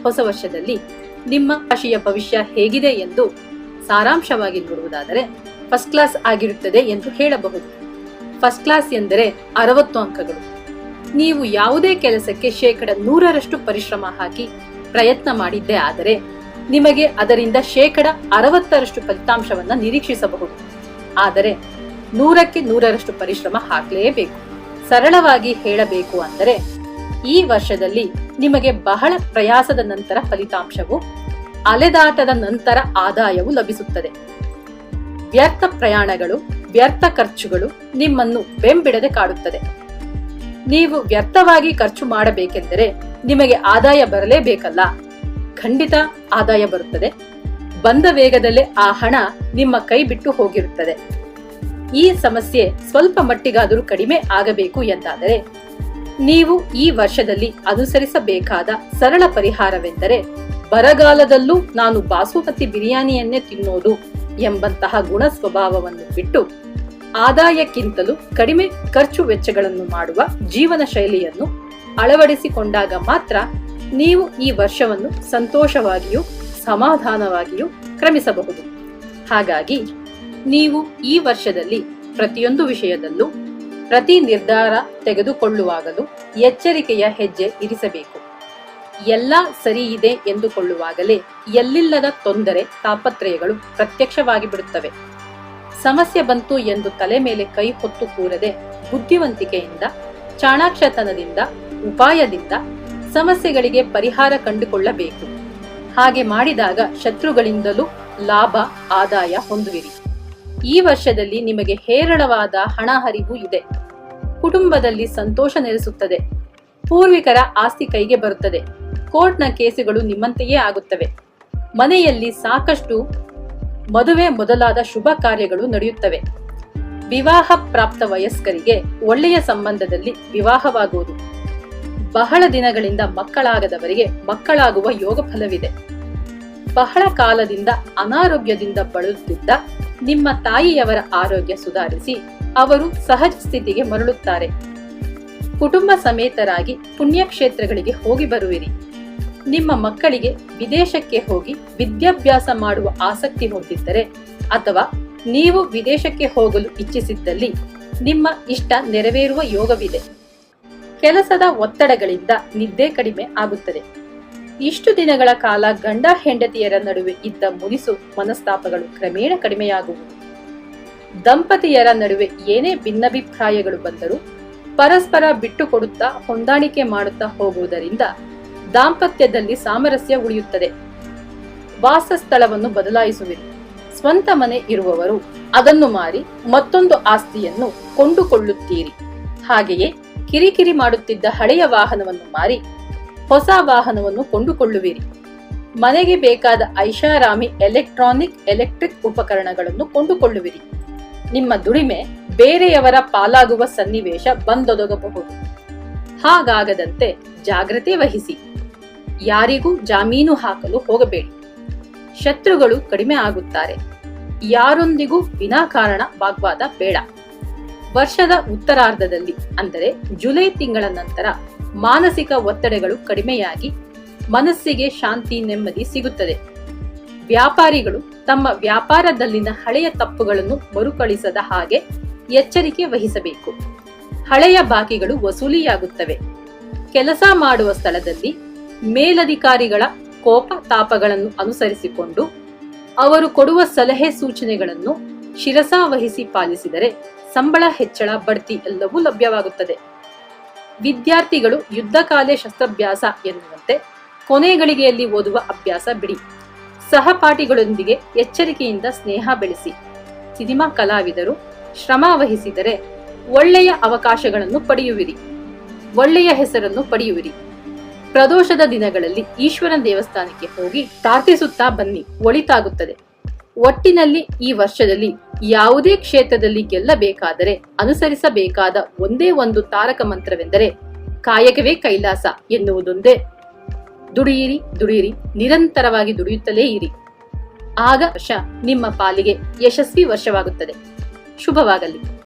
ಹೊಸ ವರ್ಷದಲ್ಲಿ ನಿಮ್ಮ ರಾಶಿಯ ಭವಿಷ್ಯ ಹೇಗಿದೆ ಎಂದು ಸಾರಾಂಶವಾಗಿ ನೋಡುವುದಾದರೆ ಫಸ್ಟ್ ಕ್ಲಾಸ್ ಆಗಿರುತ್ತದೆ ಎಂದು ಹೇಳಬಹುದು. ಫಸ್ಟ್ ಕ್ಲಾಸ್ ಎಂದರೆ 60 ಅಂಕಗಳು. ನೀವು ಯಾವುದೇ ಕೆಲಸಕ್ಕೆ 100% ಪರಿಶ್ರಮ ಹಾಕಿ ಪ್ರಯತ್ನ ಮಾಡಿದ್ದೇ ಆದರೆ ನಿಮಗೆ ಅದರಿಂದ 60% ಫಲಿತಾಂಶವನ್ನ ನಿರೀಕ್ಷಿಸಬಹುದು. ಆದರೆ 100ಕ್ಕೆ 100ರಷ್ಟು ಪರಿಶ್ರಮ ಹಾಕಲೇಬೇಕು. ಸರಳವಾಗಿ ಹೇಳಬೇಕು ಅಂದರೆ ಈ ವರ್ಷದಲ್ಲಿ ನಿಮಗೆ ಬಹಳ ಪ್ರಯಾಸದ ನಂತರ ಫಲಿತಾಂಶವು, ಅಲೆದಾಟದ ನಂತರ ಆದಾಯವು ಲಭಿಸುತ್ತದೆ. ವ್ಯರ್ಥ ಪ್ರಯಾಣಗಳು, ವ್ಯರ್ಥ ಖರ್ಚುಗಳು ನಿಮ್ಮನ್ನು ಬೆಂಬಿಡದೆ ಕಾಡುತ್ತದೆ. ನೀವು ವ್ಯರ್ಥವಾಗಿ ಖರ್ಚು ಮಾಡಬೇಕೆಂದರೆ ನಿಮಗೆ ಆದಾಯ ಬರಲೇಬೇಕಲ್ಲ. ಖಂಡಿತ ಆದಾಯ ಬರುತ್ತದೆ. ಬಂದ ವೇಗದಲ್ಲೇ ಆ ಹಣ ನಿಮ್ಮ ಕೈ ಬಿಟ್ಟು ಹೋಗಿರುತ್ತದೆ. ಈ ಸಮಸ್ಯೆ ಸ್ವಲ್ಪ ಮಟ್ಟಿಗಾದರೂ ಕಡಿಮೆ ಆಗಬೇಕು ಎಂದಾದರೆ ನೀವು ಈ ವರ್ಷದಲ್ಲಿ ಅನುಸರಿಸಬೇಕಾದ ಸರಳ ಪರಿಹಾರವೆಂದರೆ ಬರಗಾಲದಲ್ಲೂ ನಾನು ಬಾಸುಮತಿ ಬಿರಿಯಾನಿಯನ್ನೇ ತಿನ್ನೋದು ಎಂಬಂತಹ ಗುಣ ಸ್ವಭಾವವನ್ನು ಬಿಟ್ಟು ಆದಾಯಕ್ಕಿಂತಲೂ ಕಡಿಮೆ ಖರ್ಚು ವೆಚ್ಚಗಳನ್ನು ಮಾಡುವ ಜೀವನ ಶೈಲಿಯನ್ನು ಅಳವಡಿಸಿಕೊಂಡಾಗ ಮಾತ್ರ ನೀವು ಈ ವರ್ಷವನ್ನು ಸಂತೋಷವಾಗಿಯೂ ಸಮಾಧಾನವಾಗಿಯೂ ಕ್ರಮಿಸಬಹುದು. ಹಾಗಾಗಿ ನೀವು ಈ ವರ್ಷದಲ್ಲಿ ಪ್ರತಿಯೊಂದು ವಿಷಯದಲ್ಲೂ ಪ್ರತಿ ನಿರ್ಧಾರ ತೆಗೆದುಕೊಳ್ಳುವಾಗಲೂ ಎಚ್ಚರಿಕೆಯ ಹೆಜ್ಜೆ ಇರಿಸಬೇಕು. ಎಲ್ಲ ಸರಿ ಇದೆ ಎಂದುಕೊಳ್ಳುವಾಗಲೇ ಎಲ್ಲಿಲ್ಲದ ತೊಂದರೆ ತಾಪತ್ರಯಗಳು ಪ್ರತ್ಯಕ್ಷವಾಗಿ ಬಿಡುತ್ತವೆ. ಸಮಸ್ಯೆ ಬಂತು ಎಂದು ತಲೆ ಮೇಲೆ ಕೈ ಹೊತ್ತು ಕೂರದೆ ಬುದ್ಧಿವಂತಿಕೆಯಿಂದ, ಚಾಣಾಕ್ಷತನದಿಂದ, ಉಪಾಯದಿಂದ ಸಮಸ್ಯೆಗಳಿಗೆ ಪರಿಹಾರ ಕಂಡುಕೊಳ್ಳಬೇಕು. ಹಾಗೆ ಮಾಡಿದಾಗ ಶತ್ರುಗಳಿಂದಲೂ ಲಾಭ, ಆದಾಯ ಹೊಂದುವಿರಿ. ಈ ವರ್ಷದಲ್ಲಿ ನಿಮಗೆ ಹೇರಳವಾದ ಹಣ ಹರಿವು ಇದೆ. ಕುಟುಂಬದಲ್ಲಿ ಸಂತೋಷ ನೆಲೆಸುತ್ತದೆ. ಪೂರ್ವಿಕರ ಆಸ್ತಿ ಕೈಗೆ ಬರುತ್ತದೆ. ಕೋರ್ಟ್ನ ಕೇಸುಗಳು ನಿಮ್ಮಂತೆಯೇ ಆಗುತ್ತವೆ. ಮನೆಯಲ್ಲಿ ಸಾಕಷ್ಟು ಮದುವೆ ಮೊದಲಾದ ಶುಭ ಕಾರ್ಯಗಳು ನಡೆಯುತ್ತವೆ. ವಿವಾಹ ಪ್ರಾಪ್ತ ವಯಸ್ಕರಿಗೆ ಒಳ್ಳೆಯ ಸಂಬಂಧದಲ್ಲಿ ವಿವಾಹವಾಗುವುದು. ಬಹಳ ದಿನಗಳಿಂದ ಮಕ್ಕಳಾಗದವರಿಗೆ ಮಕ್ಕಳಾಗುವ ಯೋಗ ಫಲವಿದೆ. ಬಹಳ ಕಾಲದಿಂದ ಅನಾರೋಗ್ಯದಿಂದ ಬಳಲುತ್ತಿದ್ದ ನಿಮ್ಮ ತಾಯಿಯವರ ಆರೋಗ್ಯ ಸುಧಾರಿಸಿ ಅವರು ಸಹಜ ಸ್ಥಿತಿಗೆ ಮರಳುತ್ತಾರೆ. ಕುಟುಂಬ ಸಮೇತರಾಗಿ ಪುಣ್ಯಕ್ಷೇತ್ರಗಳಿಗೆ ಹೋಗಿ ಬರುವಿರಿ. ನಿಮ್ಮ ಮಕ್ಕಳಿಗೆ ವಿದೇಶಕ್ಕೆ ಹೋಗಿ ವಿದ್ಯಾಭ್ಯಾಸ ಮಾಡುವ ಆಸಕ್ತಿ ಹೊಂದಿದ್ದರೆ ಅಥವಾ ನೀವು ವಿದೇಶಕ್ಕೆ ಹೋಗಲು ಇಚ್ಛಿಸಿದ್ದಲ್ಲಿ ನಿಮ್ಮ ಇಷ್ಟ ನೆರವೇರುವ ಯೋಗವಿದೆ. ಕೆಲಸದ ಒತ್ತಡಗಳಿಂದ ನಿದ್ದೆ ಕಡಿಮೆ ಆಗುತ್ತದೆ. ಇಷ್ಟು ದಿನಗಳ ಕಾಲ ಗಂಡ ಹೆಂಡತಿಯರ ನಡುವೆ ಇದ್ದ ಮುನಿಸು ಮನಸ್ತಾಪಗಳು ಕ್ರಮೇಣ ಕಡಿಮೆಯಾಗುವುದು. ದಂಪತಿಯರ ನಡುವೆ ಏನೇ ಭಿನ್ನಾಭಿಪ್ರಾಯಗಳು ಬಂದರೂ ಪರಸ್ಪರ ಬಿಟ್ಟು ಕೊಡುತ್ತಾ ಹೊಂದಾಣಿಕೆ ಮಾಡುತ್ತಾ ಹೋಗುವುದರಿಂದ ದಾಂಪತ್ಯದಲ್ಲಿ ಸಾಮರಸ್ಯ ಉಳಿಯುತ್ತದೆ. ವಾಸಸ್ಥಳವನ್ನು ಬದಲಾಯಿಸುವಿರಿ. ಸ್ವಂತ ಮನೆ ಇರುವವರು ಅದನ್ನು ಮಾರಿ ಮತ್ತೊಂದು ಆಸ್ತಿಯನ್ನು ಕೊಂಡುಕೊಳ್ಳುತ್ತೀರಿ. ಹಾಗೆಯೇ ಕಿರಿಕಿರಿ ಮಾಡುತ್ತಿದ್ದ ಹಳೆಯ ವಾಹನವನ್ನು ಮಾರಿ ಹೊಸ ವಾಹನವನ್ನು ಕೊಂಡುಕೊಳ್ಳುವಿರಿ. ಮನೆಗೆ ಬೇಕಾದ ಐಷಾರಾಮಿ ಎಲೆಕ್ಟ್ರಿಕ್ ಉಪಕರಣಗಳನ್ನು ಕೊಂಡುಕೊಳ್ಳುವಿರಿ. ನಿಮ್ಮ ದುಡಿಮೆ ಬೇರೆಯವರ ಪಾಲಾಗುವ ಸನ್ನಿವೇಶ ಬಂದೊದಗಬಹುದು. ಹಾಗಾಗದಂತೆ ಜಾಗ್ರತೆ ವಹಿಸಿ. ಯಾರಿಗೂ ಜಾಮೀನು ಹಾಕಲು ಹೋಗಬೇಡಿ. ಶತ್ರುಗಳು ಕಡಿಮೆ ಆಗುತ್ತಾರೆ. ಯಾರೊಂದಿಗೂ ವಿನಾಕಾರಣ ವಾಗ್ವಾದ ಬೇಡ. ವರ್ಷದ ಉತ್ತರಾರ್ಧದಲ್ಲಿ ಅಂದರೆ ಜುಲೈ ತಿಂಗಳ ನಂತರ ಮಾನಸಿಕ ಒತ್ತಡಗಳು ಕಡಿಮೆಯಾಗಿ ಮನಸ್ಸಿಗೆ ಶಾಂತಿ, ನೆಮ್ಮದಿ ಸಿಗುತ್ತದೆ. ವ್ಯಾಪಾರಿಗಳು ತಮ್ಮ ವ್ಯಾಪಾರದಲ್ಲಿನ ಹಳೆಯ ತಪ್ಪುಗಳನ್ನು ಮರುಕಳಿಸದ ಹಾಗೆ ಎಚ್ಚರಿಕೆ ವಹಿಸಬೇಕು. ಹಳೆಯ ಬಾಕಿಗಳು ವಸೂಲಿಯಾಗುತ್ತವೆ. ಕೆಲಸ ಮಾಡುವ ಸ್ಥಳದಲ್ಲಿ ಮೇಲಧಿಕಾರಿಗಳ ಕೋಪ ತಾಪಗಳನ್ನು ಅನುಸರಿಸಿಕೊಂಡು ಅವರು ಕೊಡುವ ಸಲಹೆ ಸೂಚನೆಗಳನ್ನು ಶಿರಸಾವಹಿಸಿ ಪಾಲಿಸಿದರೆ ಸಂಬಳ ಹೆಚ್ಚಳ, ಬಡ್ತಿ ಎಲ್ಲವೂ ಲಭ್ಯವಾಗುತ್ತದೆ. ವಿದ್ಯಾರ್ಥಿಗಳು ಯುದ್ಧಕಾಲೆ ಶಸ್ತ್ರಾಭ್ಯಾಸ ಎನ್ನುವಂತೆ ಕೊನೆ ಗಳಿಗೆಯಲ್ಲಿ ಓದುವ ಅಭ್ಯಾಸ ಬಿಡಿ. ಸಹಪಾಠಿಗಳೊಂದಿಗೆ ಎಚ್ಚರಿಕೆಯಿಂದ ಸ್ನೇಹ ಬೆಳೆಸಿ. ಸಿನಿಮಾ ಕಲಾವಿದರು ಶ್ರಮ ವಹಿಸಿದರೆ ಒಳ್ಳೆಯ ಅವಕಾಶಗಳನ್ನು ಪಡೆಯುವಿರಿ. ಒಳ್ಳೆಯ ಹೆಸರನ್ನು ಪಡೆಯುವಿರಿ. ಪ್ರದೋಷದ ದಿನಗಳಲ್ಲಿ ಈಶ್ವರನ ದೇವಸ್ಥಾನಕ್ಕೆ ಹೋಗಿ ಪ್ರಾರ್ಥಿಸುತ್ತಾ ಬನ್ನಿ, ಒಳಿತಾಗುತ್ತದೆ. ಒಟ್ಟಿನಲ್ಲಿ ಈ ವರ್ಷದಲ್ಲಿ ಯಾವುದೇ ಕ್ಷೇತ್ರದಲ್ಲಿ ಗೆಲ್ಲಬೇಕಾದರೆ ಅನುಸರಿಸಬೇಕಾದ ಒಂದೇ ಒಂದು ತಾರಕ ಮಂತ್ರವೆಂದರೆ ಕಾಯಕವೇ ಕೈಲಾಸ ಎನ್ನುವುದೊಂದೇ. ದುಡಿಯಿರಿ, ದುಡಿಯಿರಿ, ನಿರಂತರವಾಗಿ ದುಡಿಯುತ್ತಲೇ ಇರಿ. ಆಗ ವರ್ಷ ನಿಮ್ಮ ಪಾಲಿಗೆ ಯಶಸ್ವಿ ವರ್ಷವಾಗುತ್ತದೆ. ಶುಭವಾಗಲಿ.